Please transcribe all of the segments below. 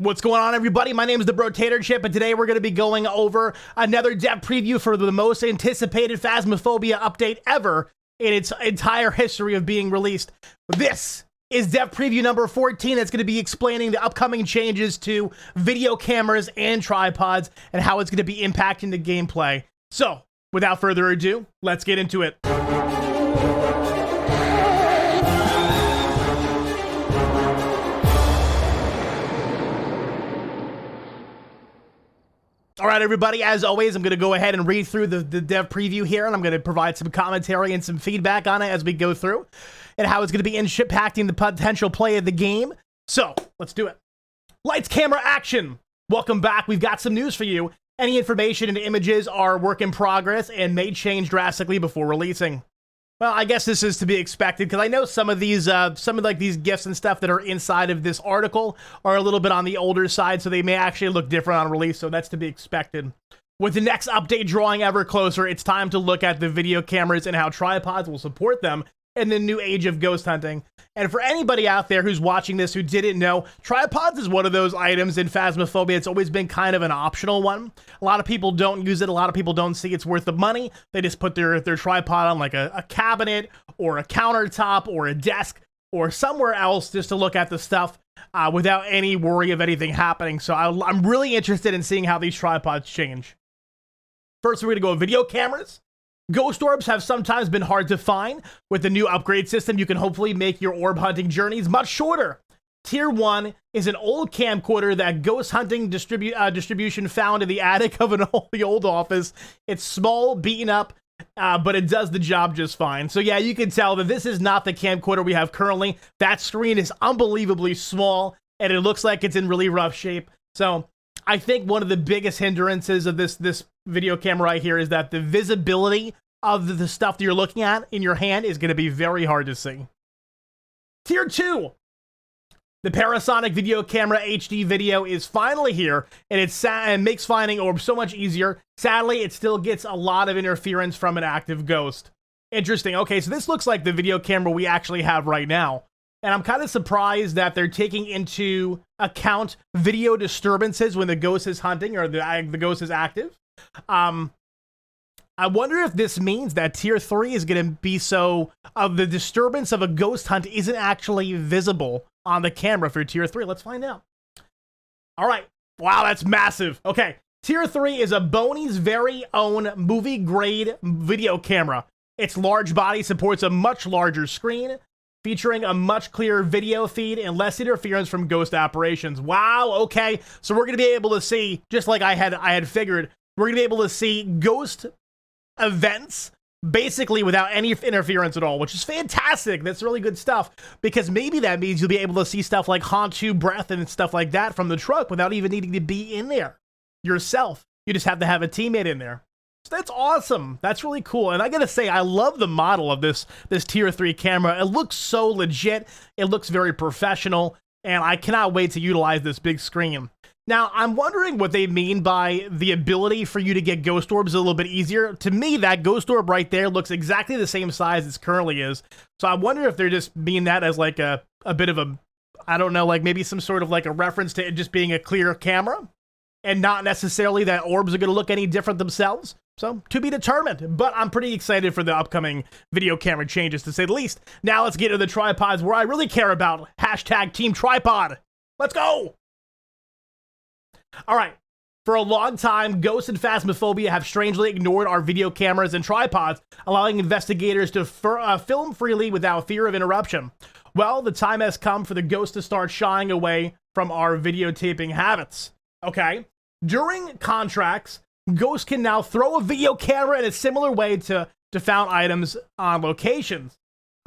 What's going on, everybody? My name is the Brotator Chip, and today we're going to be going over another dev preview for the most anticipated Phasmophobia update ever in its entire history of being released. This is dev preview number 14. That's going to be explaining the upcoming changes to video cameras and tripods and how it's going to be impacting the gameplay. So, without further ado, let's get into it. All right, everybody, as always, I'm going to go ahead and read through the dev preview here, and I'm going to provide some commentary and some feedback on it as we go through, and how it's going to be impacting the potential play of the game. So, let's do it. Lights, camera, action! Welcome back. We've got some news for you. Any information and images are work in progress and may change drastically before releasing. Well, I guess this is to be expected, because I know some of these GIFs and stuff that are inside of this article are a little bit on the older side, so they may actually look different on release, so that's to be expected. With the next update drawing ever closer, it's time to look at the video cameras and how tripods will support them in the new age of ghost hunting. And for anybody out there who's watching this who didn't know, tripods is one of those items in Phasmophobia. It's always been kind of an optional one. A lot of people don't use it. A lot of people don't see it's worth the money. They just put their tripod on like a cabinet or a countertop or a desk or somewhere else just to look at the stuff without any worry of anything happening. So I'm really interested in seeing how these tripods change. First, we're going to go with video cameras. Ghost orbs have sometimes been hard to find. With the new upgrade system, you can hopefully make your orb hunting journeys much shorter. Tier 1 is an old camcorder that ghost hunting distribution found in the attic of the old office. It's small, beaten up, but it does the job just fine. So yeah, you can tell that this is not the camcorder we have currently. That screen is unbelievably small, and it looks like it's in really rough shape. So I think one of the biggest hindrances of this video camera right here is that the visibility of the stuff that you're looking at in your hand is going to be very hard to see. Tier 2. The Parasonic video camera HD video is finally here, and it makes finding orbs so much easier. Sadly, it still gets a lot of interference from an active ghost. Interesting. Okay, so this looks like the video camera we actually have right now. And I'm kind of surprised that they're taking into account video disturbances when the ghost is hunting or the ghost is active. I wonder if this means that Tier 3 is going to be so the disturbance of a ghost hunt isn't actually visible on the camera for Tier 3. Let's find out. All right. Wow, that's massive. Okay. Tier 3 is a Boney's very own movie-grade video camera. Its large body supports a much larger screen, featuring a much clearer video feed and less interference from ghost operations. Wow, okay. So we're going to be able to see, just like I had figured, we're going to be able to see ghost events basically without any interference at all, which is fantastic. That's really good stuff, because maybe that means you'll be able to see stuff like Hantu breath and stuff like that from the truck without even needing to be in there yourself. You just have to have a teammate in there. So that's awesome. That's really cool. And I gotta say, I love the model of this Tier 3 camera. It looks so legit. It looks very professional, and I cannot wait to utilize this big screen. Now, I'm wondering what they mean by the ability for you to get ghost orbs a little bit easier. To me, that ghost orb right there looks exactly the same size as currently is. So I wonder if they're just mean that as like a bit of a, I don't know, like maybe some sort of like a reference to it just being a clear camera and not necessarily that orbs are going to look any different themselves. So, to be determined, but I'm pretty excited for the upcoming video camera changes, to say the least. Now let's get to the tripods where I really care about. Hashtag Team Tripod. Let's go! All right. For a long time, Ghost and Phasmophobia have strangely ignored our video cameras and tripods, allowing investigators to film freely without fear of interruption. Well, the time has come for the Ghost to start shying away from our videotaping habits. Okay? During contracts, Ghost can now throw a video camera in a similar way to found items on locations.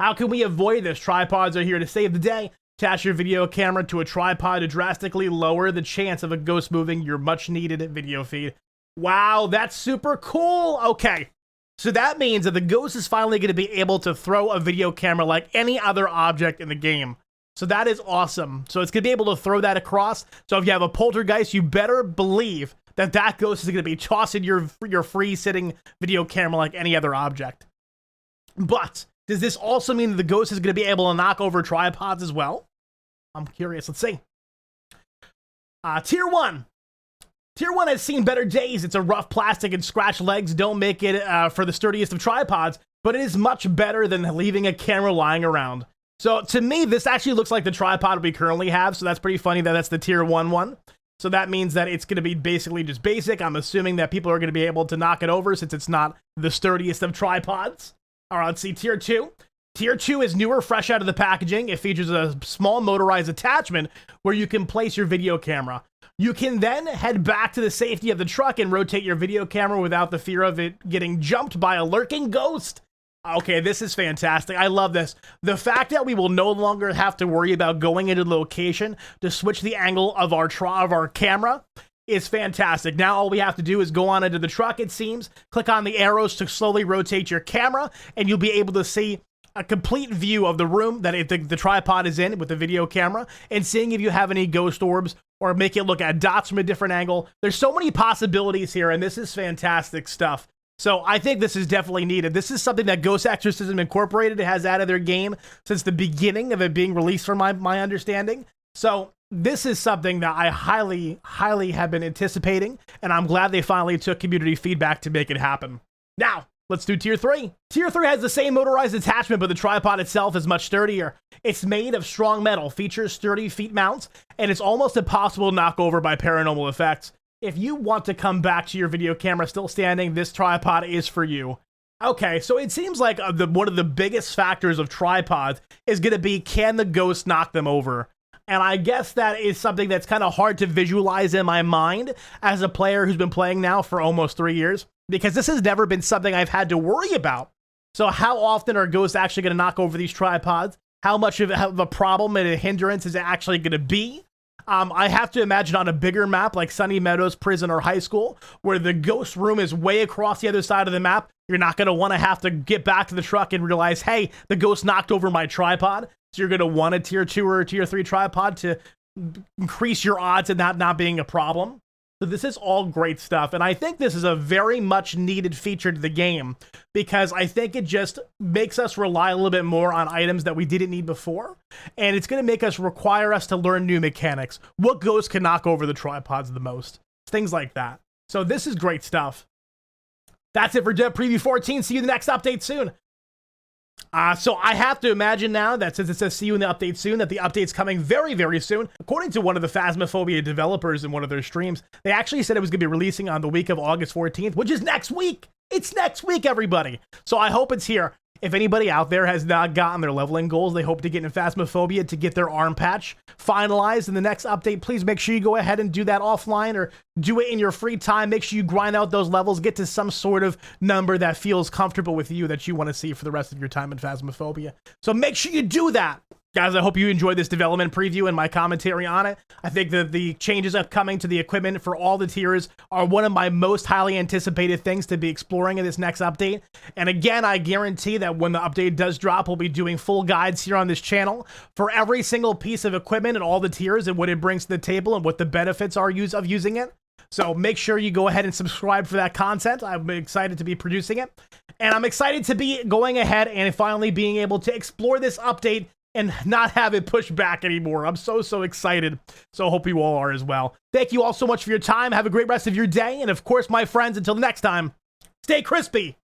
How can we avoid this? Tripods are here to save the day. Attach your video camera to a tripod to drastically lower the chance of a ghost moving your much-needed video feed. Wow, that's super cool. Okay, so that means that the ghost is finally going to be able to throw a video camera like any other object in the game. So that is awesome. So it's going to be able to throw that across. So if you have a poltergeist, you better believe that ghost is going to be tossing your free-sitting video camera like any other object. But does this also mean that the ghost is going to be able to knock over tripods as well? I'm curious. Let's see. Tier 1. Tier 1 has seen better days. It's a rough plastic and scratched legs don't make it for the sturdiest of tripods, but it is much better than leaving a camera lying around. So to me, this actually looks like the tripod we currently have, so that's pretty funny that that's the Tier 1 one. So that means that it's going to be basically just basic. I'm assuming that people are going to be able to knock it over since it's not the sturdiest of tripods. All right, let's see Tier 2. Tier 2 is newer, fresh out of the packaging. It features a small motorized attachment where you can place your video camera. You can then head back to the safety of the truck and rotate your video camera without the fear of it getting jumped by a lurking ghost. Okay, this is fantastic. I love this. The fact that we will no longer have to worry about going into the location to switch the angle of our camera is fantastic. Now all we have to do is go on into the truck, it seems, click on the arrows to slowly rotate your camera, and you'll be able to see a complete view of the room that the tripod is in with the video camera, and seeing if you have any ghost orbs or make it look at dots from a different angle. There's so many possibilities here, and this is fantastic stuff. So I think this is definitely needed. This is something that Ghost Exorcism Incorporated has added their game since the beginning of it being released, from my understanding. So this is something that I highly, highly have been anticipating, and I'm glad they finally took community feedback to make it happen. Now, let's do Tier 3. Tier 3 has the same motorized attachment, but the tripod itself is much sturdier. It's made of strong metal, features sturdy feet mounts, and it's almost impossible to knock over by paranormal effects. If you want to come back to your video camera still standing, this tripod is for you. Okay, so it seems like one of the biggest factors of tripods is going to be, can the ghost knock them over? And I guess that is something that's kind of hard to visualize in my mind as a player who's been playing now for almost 3 years, because this has never been something I've had to worry about. So how often are ghosts actually going to knock over these tripods? How much of a problem and a hindrance is it actually going to be? I have to imagine on a bigger map like Sunny Meadows Prison or High School, where the ghost room is way across the other side of the map, you're not going to want to have to get back to the truck and realize, hey, the ghost knocked over my tripod. So you're going to want a Tier 2 or a Tier 3 tripod to increase your odds of that not being a problem. So this is all great stuff, and I think this is a very much needed feature to the game, because I think it just makes us rely a little bit more on items that we didn't need before, and it's going to make us require us to learn new mechanics. What ghosts can knock over the tripods the most? Things like that. So this is great stuff. That's it for Dev Preview 14. See you in the next update soon. So I have to imagine now that since it says see you in the update soon, that the update's coming very, very soon. According to one of the Phasmophobia developers in one of their streams, they actually said it was going to be releasing on the week of August 14th, which is next week. It's next week, everybody. So I hope it's here. If anybody out there has not gotten their leveling goals, they hope to get in Phasmophobia to get their arm patch finalized in the next update, please make sure you go ahead and do that offline or do it in your free time. Make sure you grind out those levels, get to some sort of number that feels comfortable with you that you want to see for the rest of your time in Phasmophobia. So make sure you do that. Guys, I hope you enjoyed this development preview and my commentary on it. I think that the changes upcoming to the equipment for all the tiers are one of my most highly anticipated things to be exploring in this next update. And again, I guarantee that when the update does drop, we'll be doing full guides here on this channel for every single piece of equipment and all the tiers and what it brings to the table and what the benefits are of using it. So make sure you go ahead and subscribe for that content. I'm excited to be producing it. And I'm excited to be going ahead and finally being able to explore this update and not have it pushed back anymore. I'm so excited. So I hope you all are as well. Thank you all so much for your time. Have a great rest of your day. And of course, my friends, until next time, stay crispy.